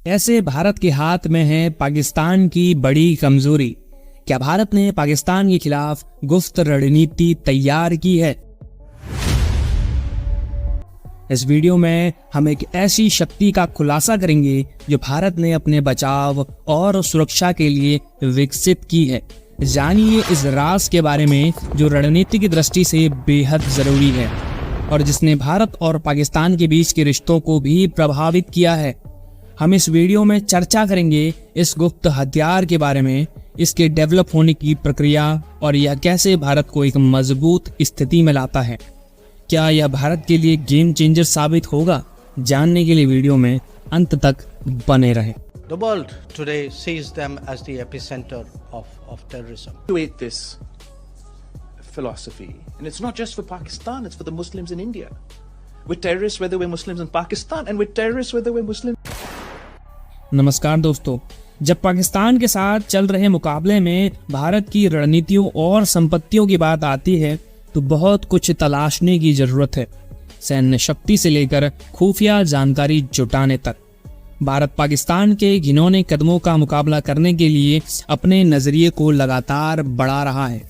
ऐसे भारत के हाथ में है पाकिस्तान की बड़ी कमजोरी। क्या भारत ने पाकिस्तान के खिलाफ गुप्त रणनीति तैयार की है? इस वीडियो में हम एक ऐसी शक्ति का खुलासा करेंगे जो भारत ने अपने बचाव और सुरक्षा के लिए विकसित की है। जानिए इस राज के बारे में जो रणनीतिक दृष्टि से बेहद जरूरी है और जिसने भारत और पाकिस्तान के बीच के रिश्तों को भी प्रभावित किया है। हम इस वीडियो में चर्चा करेंगे इस गुप्त हथियार के बारे में, इसके डेवलप होने की प्रक्रिया और यह कैसे भारत को एक मजबूत स्थिति में लाता है। क्या यह भारत के लिए गेम चेंजर साबित होगा? जानने के लिए वीडियो में अंत तक बने रहें। The world today sees them as the epicenter of terrorism. To eat this philosophy, and it's not just for Pakistan, it's for the Muslims in India. We're terrorists whether we're Muslims in Pakistan, and we're terrorists whether we're Muslims. नमस्कार दोस्तों, जब पाकिस्तान के साथ चल रहे मुकाबले में भारत की रणनीतियों और संपत्तियों की बात आती है तो बहुत कुछ तलाशने की जरूरत है। सैन्य शक्ति से लेकर खुफिया जानकारी जुटाने तक भारत पाकिस्तान के घिनौने कदमों का मुकाबला करने के लिए अपने नजरिए को लगातार बढ़ा रहा है।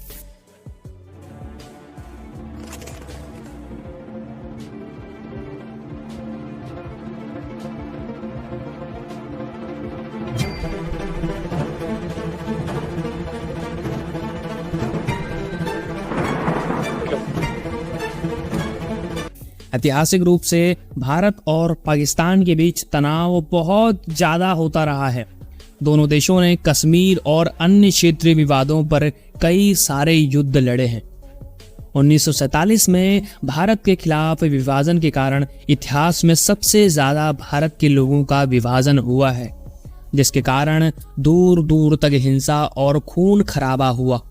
ऐतिहासिक रूप से भारत और पाकिस्तान के बीच तनाव बहुत ज्यादा होता रहा है। दोनों देशों ने कश्मीर और अन्य क्षेत्रीय विवादों पर कई सारे युद्ध लड़े हैं। 1947 में भारत के खिलाफ विभाजन के कारण इतिहास में सबसे ज्यादा भारत के लोगों का विभाजन हुआ है, जिसके कारण दूर दूर तक हिंसा और खून खराबा हुआ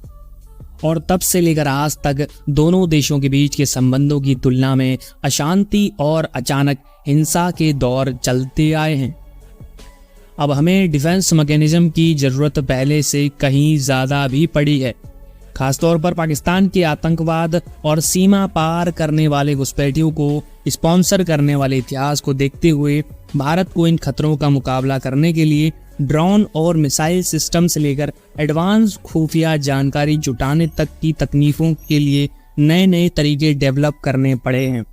और तब से लेकर आज तक दोनों देशों के बीच के संबंधों की तुलना में अशांति और अचानक हिंसा के दौर चलते आए हैं। अब हमें डिफेंस मैकेनिज्म की जरूरत पहले से कहीं ज्यादा भी पड़ी है। खासतौर पर पाकिस्तान के आतंकवाद और सीमा पार करने वाले घुसपैठियों को स्पॉन्सर करने वाले इतिहास को देखते हुए भारत को इन खतरों का मुकाबला करने के लिए ड्रोन और मिसाइल सिस्टम से लेकर एडवांस खुफिया जानकारी जुटाने तक की तकनीकों के लिए नए नए तरीके डेवलप करने पड़े हैं।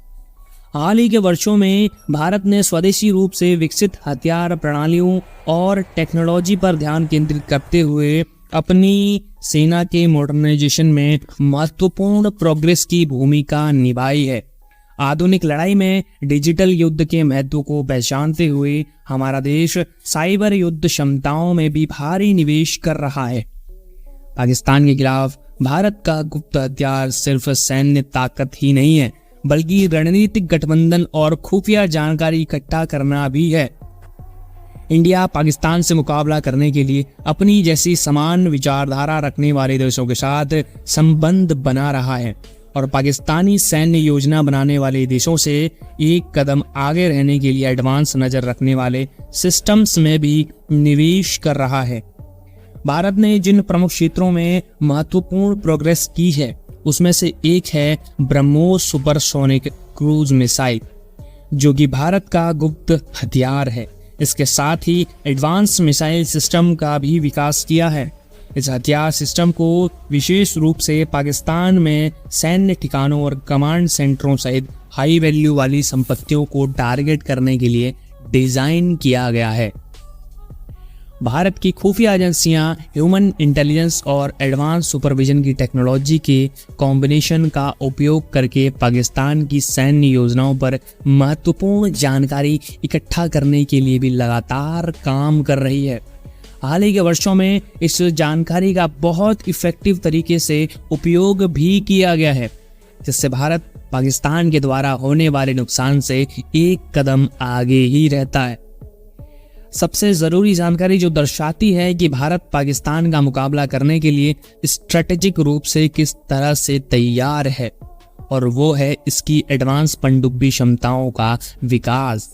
हाल ही के वर्षों में भारत ने स्वदेशी रूप से विकसित हथियार प्रणालियों और टेक्नोलॉजी पर ध्यान केंद्रित करते हुए अपनी सेना के मॉडर्नाइजेशन में महत्वपूर्ण प्रोग्रेस की भूमिका निभाई है। आधुनिक लड़ाई में डिजिटल युद्ध के महत्व को पहचानते हुए हमारा देश साइबर युद्ध क्षमताओं में भी भारी निवेश कर रहा है। पाकिस्तान के खिलाफ भारत का गुप्त हथियार सिर्फ सैन्य ताकत ही नहीं है, बल्कि रणनीतिक गठबंधन और खुफिया जानकारी इकट्ठा करना भी है। इंडिया पाकिस्तान से मुकाबला करने के लिए अपनी जैसी समान विचारधारा रखने वाले देशों के साथ संबंध बना रहा है और पाकिस्तानी सैन्य योजना बनाने वाले देशों से एक कदम आगे रहने के लिए एडवांस नजर रखने वाले सिस्टम्स में भी निवेश कर रहा है। भारत ने जिन प्रमुख क्षेत्रों में महत्वपूर्ण प्रोग्रेस की है उसमें से एक है ब्रह्मोस सुपरसोनिक क्रूज मिसाइल, जो कि भारत का गुप्त हथियार है। इसके साथ ही एडवांस मिसाइल सिस्टम का भी विकास किया है। इस हथियार सिस्टम को विशेष रूप से पाकिस्तान में सैन्य ठिकानों और कमांड सेंटरों सहित हाई वैल्यू वाली संपत्तियों को टारगेट करने के लिए डिजाइन किया गया है। भारत की खुफिया एजेंसियां ह्यूमन इंटेलिजेंस और एडवांस सुपरविजन की टेक्नोलॉजी के कॉम्बिनेशन का उपयोग करके पाकिस्तान की सैन्य योजनाओं पर महत्वपूर्ण जानकारी इकट्ठा करने के लिए भी लगातार काम कर रही है। हाल ही के वर्षों में इस जानकारी का बहुत इफेक्टिव तरीके से उपयोग भी किया गया है, जिससे भारत पाकिस्तान के द्वारा होने वाले नुकसान से एक कदम आगे ही रहता है। सबसे जरूरी जानकारी जो दर्शाती है कि भारत पाकिस्तान का मुकाबला करने के लिए स्ट्रेटेजिक रूप से किस तरह से तैयार है, और वो है इसकी एडवांस पनडुब्बी क्षमताओं का विकास।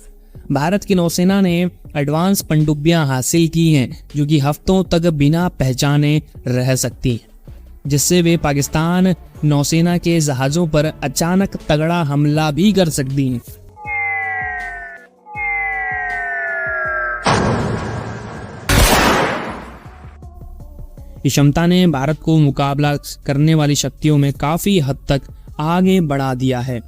भारत की नौसेना ने एडवांस पनडुब्बियां हासिल की हैं जो कि हफ्तों तक बिना पहचाने रह सकती हैं, जिससे वे पाकिस्तान नौसेना के जहाजों पर अचानक तगड़ा हमला भी कर सकती हैं। इस क्षमता ने भारत को मुकाबला करने वाली शक्तियों में काफ़ी हद तक आगे बढ़ा दिया है,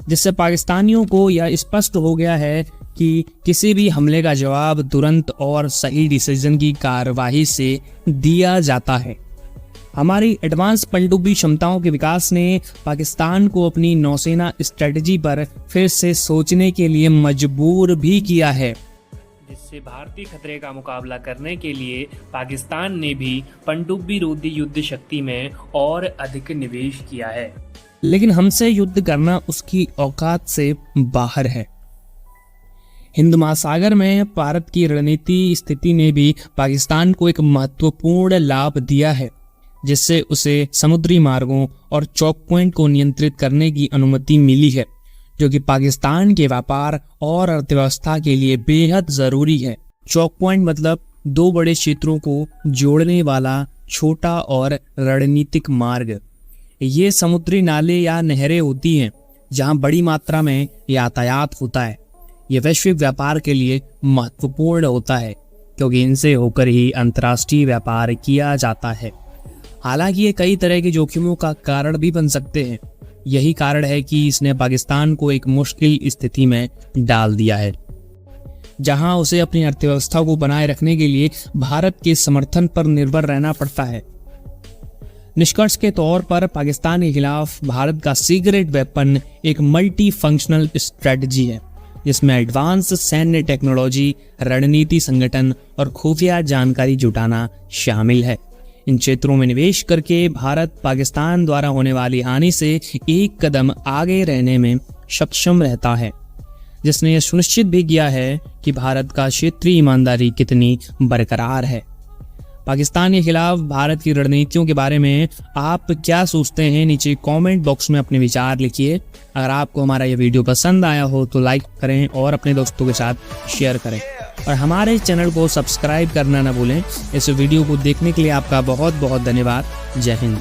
जिससे पाकिस्तानियों को यह स्पष्ट हो गया है कि किसी भी हमले का जवाब तुरंत और सही डिसीजन की कार्यवाही से दिया जाता है। हमारी एडवांस पनडुब्बी क्षमताओं के विकास ने पाकिस्तान को अपनी नौसेना स्ट्रेटजी पर फिर से सोचने के लिए मजबूर भी किया है, जिससे भारतीय खतरे का मुकाबला करने के लिए पाकिस्तान ने भी पनडुब्बी रोधी युद्ध शक्ति में और अधिक निवेश किया है। लेकिन हमसे युद्ध करना उसकी औकात से बाहर है। हिंद महासागर में भारत की रणनीति स्थिति ने भी पाकिस्तान को एक महत्वपूर्ण लाभ दिया है, जिससे उसे समुद्री मार्गों और चौक पॉइंट को नियंत्रित करने की अनुमति मिली है, जो कि पाकिस्तान के व्यापार और अर्थव्यवस्था के लिए बेहद जरूरी है। चौक पॉइंट मतलब दो बड़े क्षेत्रों को जोड़ने वाला छोटा और रणनीतिक मार्ग। ये समुद्री नाले या नहरें होती हैं जहां बड़ी मात्रा में यातायात होता है। ये वैश्विक व्यापार के लिए महत्वपूर्ण होता है, क्योंकि इनसे होकर ही अंतर्राष्ट्रीय व्यापार किया जाता है। हालांकि ये कई तरह के जोखिमों का कारण भी बन सकते हैं। यही कारण है कि इसने पाकिस्तान को एक मुश्किल स्थिति में डाल दिया है, जहां उसे अपनी अर्थव्यवस्था को बनाए रखने के लिए भारत के समर्थन पर निर्भर रहना पड़ता है। निष्कर्ष के तौर पर पाकिस्तान के खिलाफ भारत का सीक्रेट वेपन एक मल्टी फंक्शनल स्ट्रेटजी है, जिसमें एडवांस सैन्य टेक्नोलॉजी, रणनीति संगठन और खुफिया जानकारी जुटाना शामिल है। इन क्षेत्रों में निवेश करके भारत पाकिस्तान द्वारा होने वाली हानि से एक कदम आगे रहने में सक्षम रहता है, जिसने यह सुनिश्चित भी किया है कि भारत का क्षेत्रीय ईमानदारी कितनी बरकरार है। पाकिस्तान के खिलाफ भारत की रणनीतियों के बारे में आप क्या सोचते हैं? नीचे कमेंट बॉक्स में अपने विचार लिखिए। अगर आपको हमारा ये वीडियो पसंद आया हो तो लाइक करें और अपने दोस्तों के साथ शेयर करें, और हमारे चैनल को सब्सक्राइब करना न भूलें। इस वीडियो को देखने के लिए आपका बहुत बहुत धन्यवाद। जय हिंद।